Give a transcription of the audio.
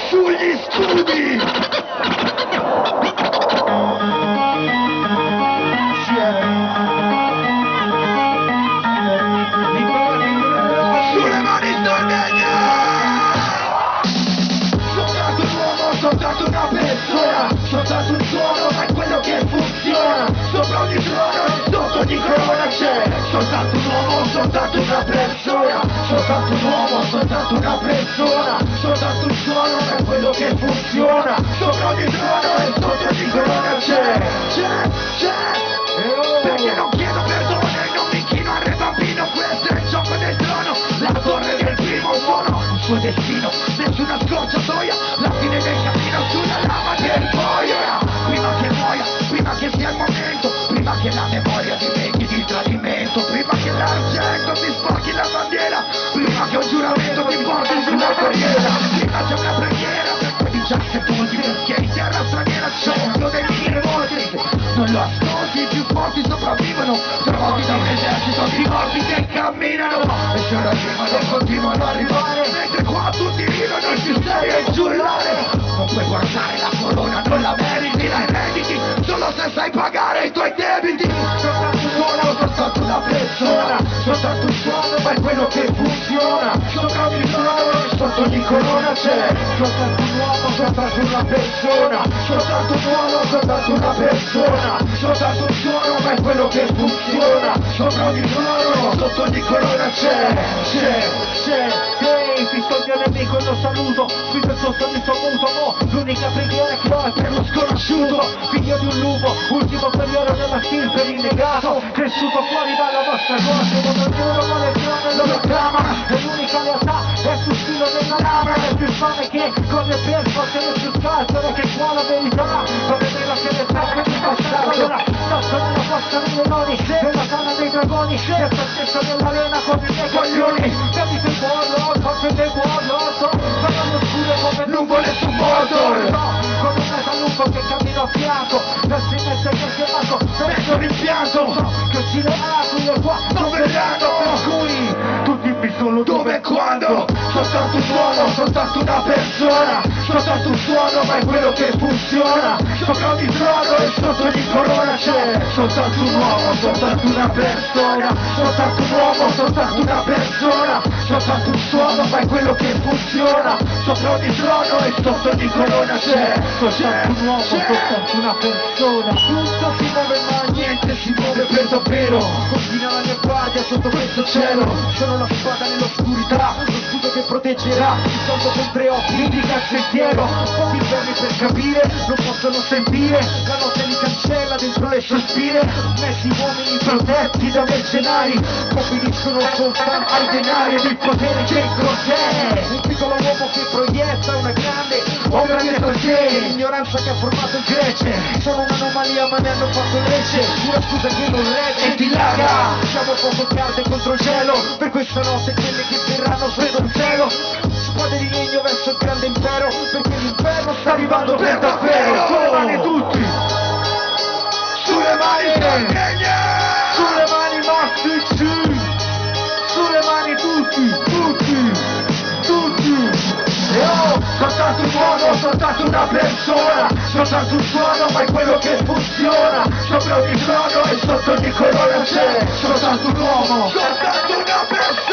sugli studi. Sulle mani Sardegna! Soltanto un uomo, soltanto una persona, soltanto un suono, ma è quello che funziona. Sopra ogni trono e sotto ogni corona c'è soltanto un uomo, soltanto una persona, soltanto un uomo, soltanto una persona, soltanto un suono, ma è quello che funziona. Sopra ogni trono e sotto ogni corona c'è. Perché non chiedo perdono e non mi inchino al re bambino. Questo è il gioco del trono, la torre del primo suono, il suo destino, nessuna scorciatoia, la fine del cammino sulla lama del poi. Ora, prima che muoia, prima che sia il momento, prima che la memoria dimentichi il tradimento, prima che l'argento ti sporchi la bandiera, prima che un giuramento ti porti sulla corriera, prima c'è una preghiera per quei 17 ultimi, perché in terra straniera c'è uno dei mille morti. Non lo ascolti, i più forti sopravvivono, trovati da un esercito di morti che camminano e se raggiungono continuano a arrivare, mentre qua tutti vivono il più serio e giurare. Non puoi guardare la corona, non la meriti, la erediti solo se sai pagare i tuoi debiti. Soltanto un suono, soltanto una persona, soltanto un suono, ma è quello che funziona. Sopra ogni trono e sotto ogni corona c'è soltanto un uomo, soltanto una persona, soltanto un uomo, soltanto una persona, soltanto un suono, ma è quello che funziona. Sopra ogni trono, sotto ogni corona ehi, fischio il mio nemico e lo saluto, qui per sotto mi sto muto, mo, l'unica preghiera che ho è per lo sconosciuto, figlio di un lupo, ultimo periodo della stirpe rinnegato, cresciuto fuori dalla vostra corte, dove ognuno vuole il trono e lo reclama, e l'unica realtà è sul filo della lama, è più fame che corre per forza del più scalzo, che qua la verità, come meno che le peppe di passaggio, sto nella forza dei leoni, nella sana dei dragoni, e sto stesso nell'arena con i miei coglioni, capite il warlord, forse dei warlord, parlando scuro come nuvole su Mordor, come un metalupo che cammino a fianco, da sinistra che si manco, verso rimpianto, che ci le aquile qua non verranno, per cui tutti mi sono dove e quando, soltanto un suono, soltanto una persona, soltanto un suono, ma è quello che funziona. Sopra ogni trono e sotto ogni corona c'è soltanto un uomo, soltanto una persona, soltanto un uomo, soltanto una persona, soltanto un suono, ma è quello che funziona. Sopra ogni trono e sotto ogni corona c'è soltanto un uomo, soltanto una persona. Tutto si muove ma niente si muove per davvero. Continua la mia guardia sotto questo cielo, sono la spada nell'oscurità, lo scudo che proteggerà, il soldo con 3 occhi indica il sentiero. Pochi vermi per capire, non possono sentire, la notte li cancella dentro le sospire, messi uomini protetti da mercenari, obbediscono soltanto ai denari ed il potere che cos'è. Un piccolo uomo che proietta una grande ombra dietro te, l'ignoranza che ha formato il grece, sono un'anomalia ma ne hanno fatto legge, una scusa che non regge e dilaga. Siamo poco carte contro il cielo, per questa notte quelle che verranno sotto il cielo, spade di legno verso il grande impero, perché l'inferno sta arrivando per davvero. Sulle mani tutti, sulle mani sulle mani massicci, sulle mani tutti. E oh, soltanto un uomo, soltanto una persona, soltanto un suono, ma è quello che funziona. Sopra ogni trono e sotto ogni corona c'è soltanto un uomo, soltanto una persona.